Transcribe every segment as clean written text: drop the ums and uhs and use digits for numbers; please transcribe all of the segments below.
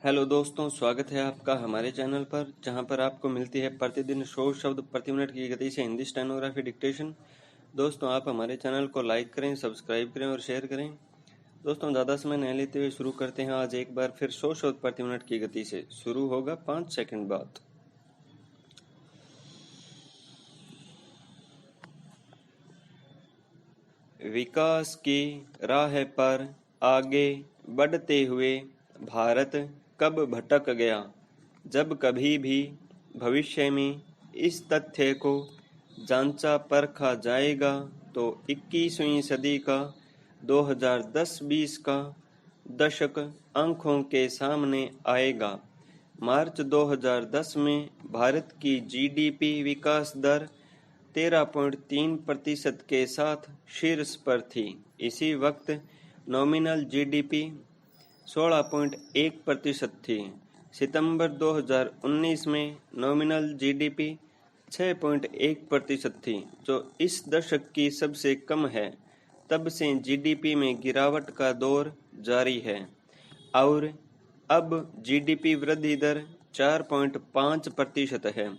Hello दोस्तों, स्वागत है आपका हमारे चैनल पर, जहां पर आपको मिलती है प्रतिदिन 100 शब्द प्रति मिनट की गति से हिंदी स्टेनोग्राफी डिक्टेशन। दोस्तों, आप हमारे चैनल को लाइक करें, सब्सक्राइब करें और शेयर करें। दोस्तों, ज़्यादा समय नहीं लेते हुए शुरू करते हैं। आज एक बार फिर 100 शब्द प्रति मिनट की गति से शुरू होगा 5 सेकंड बाद। विकास की राह पर आगे बढ़ते हुए भारत कब भटक गया, जब कभी भी भविष्य में इस तथ्य को जांचा परखा जाएगा तो 21वीं सदी का 2010-20 का दशक आंखों के सामने आएगा। मार्च 2010 में भारत की जीडीपी विकास दर 13.3% के साथ शीर्ष पर थी। इसी वक्त नॉमिनल जीडीपी 16.1% थी। सितंबर 2019 में नॉमिनल जीडीपी 6.1% थी, जो इस दशक की सबसे कम है। तब से जीडीपी में गिरावट का दौर जारी है और अब जीडीपी वृद्धि दर 4.5% है।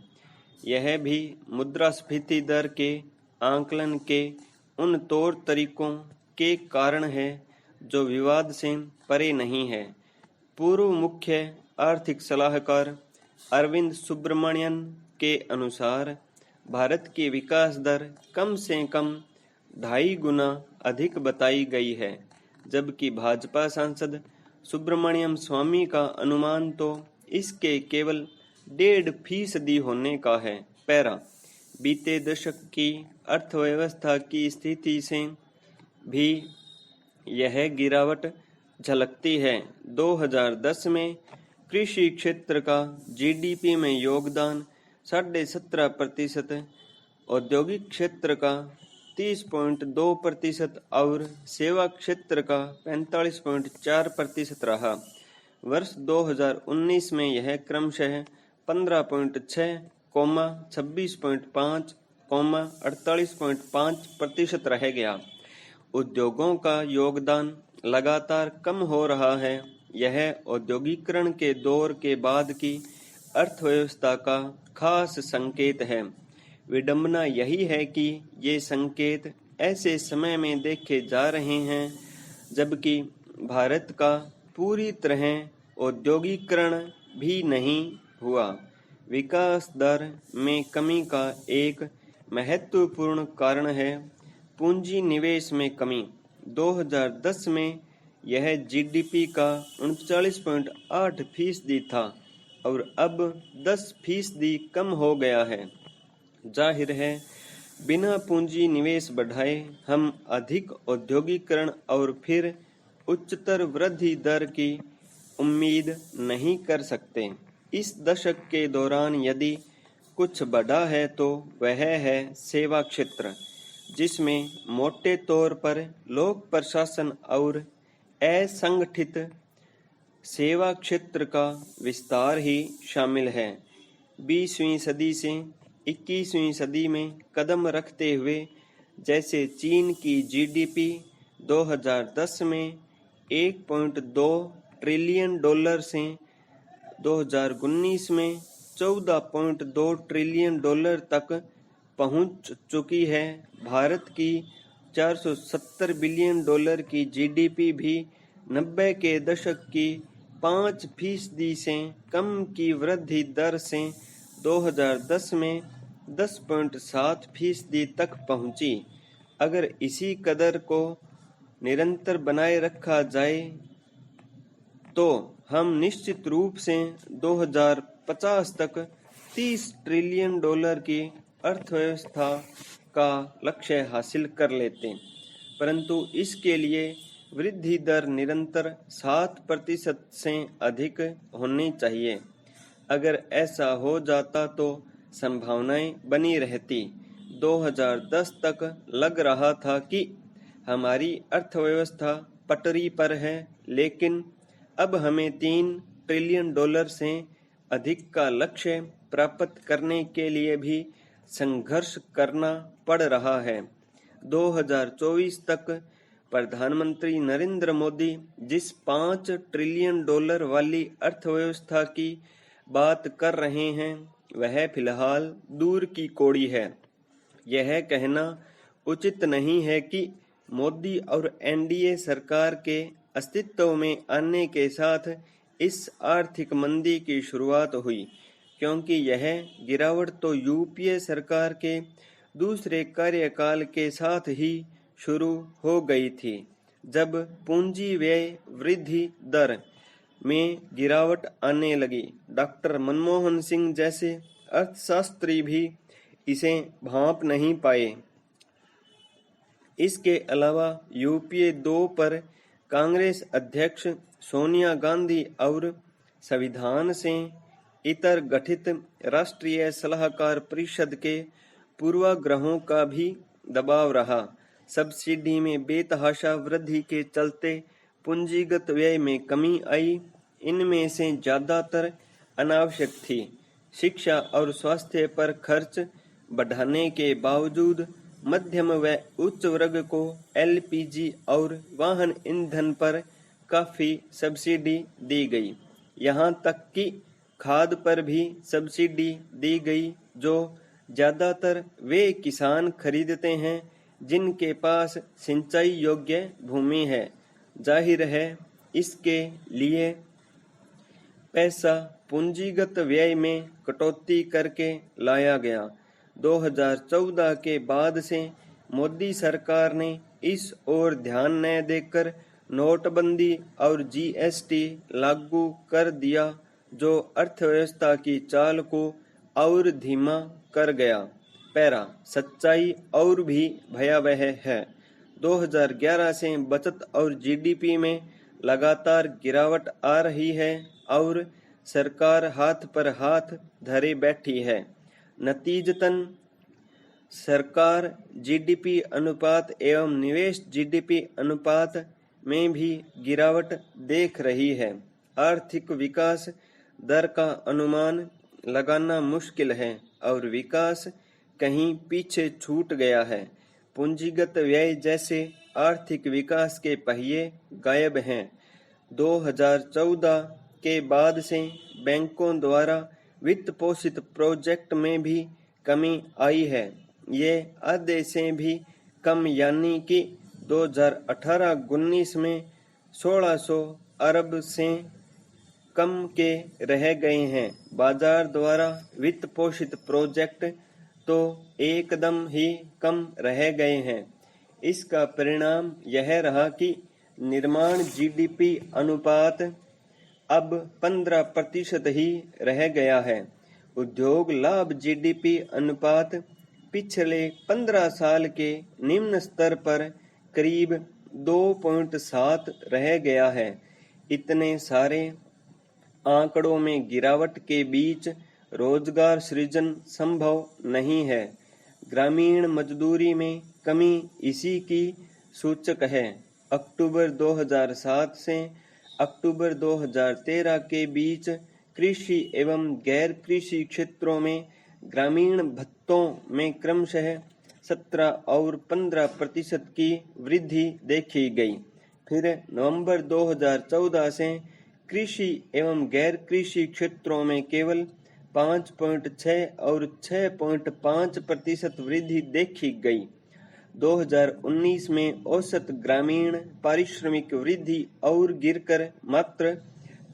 यह भी मुद्रास्फीति दर के आकलन के उन तौर तरीकों के कारण है जो विवाद से परे नहीं है। पूर्व मुख्य आर्थिक सलाहकार अरविंद सुब्रमण्यन के अनुसार भारत की विकास दर कम से कम 2.5 गुना अधिक बताई गई है, जबकि भाजपा सांसद सुब्रमण्यम स्वामी का अनुमान तो इसके केवल 1.5% होने का है। पैरा बीते दशक की अर्थव्यवस्था की स्थिति से भी यह गिरावट झलकती है। 2010 में कृषि क्षेत्र का जीडीपी में योगदान 17.5%, औद्योगिक क्षेत्र का 30.2% और सेवा क्षेत्र का 45.4% रहा। वर्ष 2019 में यह क्रमशः 15.6, 26.5, 48.5% रह गया। उद्योगों का योगदान लगातार कम हो रहा है। यह औद्योगिकरण के दौर के बाद की अर्थव्यवस्था का खास संकेत है। विडंबना यही है कि ये संकेत ऐसे समय में देखे जा रहे हैं जबकि भारत का पूरी तरह औद्योगिकरण भी नहीं हुआ। विकास दर में कमी का एक महत्वपूर्ण कारण है पूंजी निवेश में कमी। 2010 में यह जीडीपी का 39.8% था और अब 10% कम हो गया है। जाहिर है, बिना पूंजी निवेश बढ़ाए हम अधिक औद्योगिकरण और फिर उच्चतर वृद्धि दर की उम्मीद नहीं कर सकते। इस दशक के दौरान यदि कुछ बढ़ा है तो वह है सेवा क्षेत्र, जिसमें मोटे तौर पर लोक प्रशासन और असंगठित सेवा क्षेत्र का विस्तार ही शामिल है। 20वीं सदी से 21वीं सदी में कदम रखते हुए जैसे चीन की जीडीपी 2010 में 1.2 ट्रिलियन डॉलर से 2019 में 14.2 ट्रिलियन डॉलर तक पहुंच चुकी है। भारत की 470 बिलियन डॉलर की जीडीपी भी 90 के दशक की 5% से कम की वृद्धि दर से 2010 में 10.7% तक पहुंची। अगर इसी कदर को निरंतर बनाए रखा जाए तो हम निश्चित रूप से 2050 तक 30 ट्रिलियन डॉलर की अर्थव्यवस्था का लक्ष्य हासिल कर लेते, परंतु इसके लिए वृद्धि दर निरंतर 7% से अधिक होनी चाहिए। अगर ऐसा हो जाता तो संभावनाएं बनी रहती। 2010 तक लग रहा था कि हमारी अर्थव्यवस्था पटरी पर है, लेकिन अब हमें 3 ट्रिलियन डॉलर से अधिक का लक्ष्य प्राप्त करने के लिए भी संघर्ष करना पड़ रहा है। 2024 तक प्रधानमंत्री नरेंद्र मोदी जिस $5 ट्रिलियन वाली अर्थव्यवस्था की बात कर रहे हैं वह फिलहाल दूर की कौड़ी है। यह कहना उचित नहीं है कि मोदी और एनडीए सरकार के अस्तित्व में आने के साथ इस आर्थिक मंदी की शुरुआत हुई, क्योंकि यह गिरावट तो यूपीए सरकार के दूसरे कार्यकाल के साथ ही शुरू हो गई थी, जब पूंजी व्यय वृद्धि दर में गिरावट आने लगी। डॉक्टर मनमोहन सिंह जैसे अर्थशास्त्री भी इसे भांप नहीं पाए। इसके अलावा यूपीए 2 पर कांग्रेस अध्यक्ष सोनिया गांधी और संविधान से इतर गठित राष्ट्रीय सलाहकार परिषद के पूर्वाग्रहों का भी दबाव रहा। सब्सिडी में बेतहाशा वृद्धि के चलते पूंजीगत व्यय में कमी आई। इनमें से ज्यादातर अनावश्यक थी। शिक्षा और स्वास्थ्य पर खर्च बढ़ाने के बावजूद मध्यम व उच्च वर्ग को एलपीजी और वाहन ईंधन पर काफी सब्सिडी दी गई। यहाँ तक कि खाद पर भी सब्सिडी दी गई, जो ज्यादातर वे किसान खरीदते हैं जिनके पास सिंचाई योग्य भूमि है। जाहिर है इसके लिए पैसा पूंजीगत व्यय में कटौती करके लाया गया। 2014 के बाद से मोदी सरकार ने इस ओर ध्यान न देकर नोटबंदी और जीएसटी लागू कर दिया, जो अर्थव्यवस्था की चाल को और धीमा कर गया। पैरा सच्चाई और भी भयावह है। 2011 से बचत और जीडीपी में लगातार गिरावट आ रही है और सरकार हाथ पर हाथ धरे बैठी है। नतीजतन सरकार जीडीपी अनुपात एवं निवेश जीडीपी अनुपात में भी गिरावट देख रही है। आर्थिक विकास दर का अनुमान लगाना मुश्किल है और विकास कहीं पीछे छूट गया है। पूंजीगत व्यय जैसे आर्थिक विकास के पहिए गायब हैं। 2014 के बाद से बैंकों द्वारा वित्त पोषित प्रोजेक्ट में भी कमी आई है। ये आधे से भी कम, यानी कि 2018-19 में 1600 अरब से कम के रह गए हैं। बाजार द्वारा वित्त पोषित प्रोजेक्ट तो एकदम ही कम रह गए हैं। इसका परिणाम यह रहा कि निर्माण जीडीपी अनुपात अब 15% ही रह गया है। उद्योग लाभ जीडीपी अनुपात पिछले 15 साल के निम्न स्तर पर करीब 2.7 रह गया है। इतने सारे आंकड़ों में गिरावट के बीच रोजगार सृजन संभव नहीं है। ग्रामीण मजदूरी में कमी इसी की सूचक है। अक्टूबर 2007 से अक्टूबर 2013 के बीच कृषि एवं गैर कृषि क्षेत्रों में ग्रामीण भत्तों में क्रमशः 17 और 15% की वृद्धि देखी गई। फिर नवंबर 2014 से कृषि एवं गैर कृषि क्षेत्रों में केवल 5.6 और 6.5% वृद्धि देखी गई। 2019 में औसत ग्रामीण पारिश्रमिक वृद्धि और गिरकर मात्र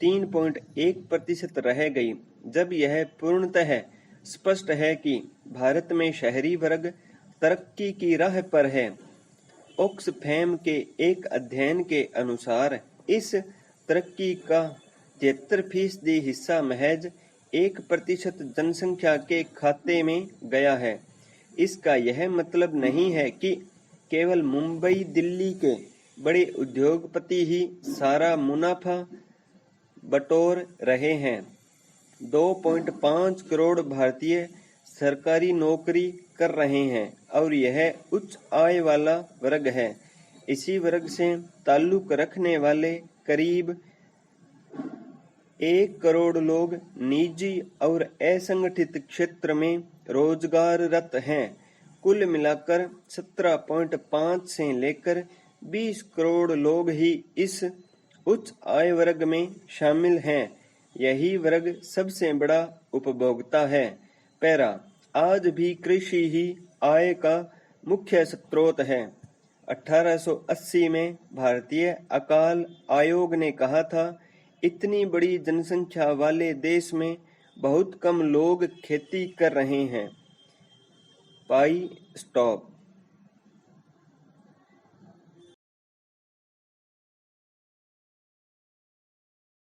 3.1% रह गई। जब यह पूर्णतः स्पष्ट है कि भारत में शहरी वर्ग तरक्की की राह पर है। ऑक्सफैम के एक अध्ययन के अनुसार इस तरक्की का 73% हिस्सा महज 1% जनसंख्या के खाते में गया है। इसका यह मतलब नहीं है कि केवल मुंबई दिल्ली के बड़े उद्योगपति ही सारा मुनाफा बटोर रहे हैं। 2.5 करोड़ भारतीय सरकारी नौकरी कर रहे हैं और यह उच्च आय वाला वर्ग है। इसी वर्ग से ताल्लुक रखने वाले करीब 1 करोड़ लोग निजी और असंगठित क्षेत्र में रोजगाररत हैं। कुल मिलाकर 17.5 से लेकर 20 करोड़ लोग ही इस उच्च आय वर्ग में शामिल हैं। यही वर्ग सबसे बड़ा उपभोक्ता है। पैरा, आज भी कृषि ही आय का मुख्य स्रोत है। 1880 में भारतीय अकाल आयोग ने कहा था, इतनी बड़ी जनसंख्या वाले देश में बहुत कम लोग खेती कर रहे हैं। पाई स्टॉप।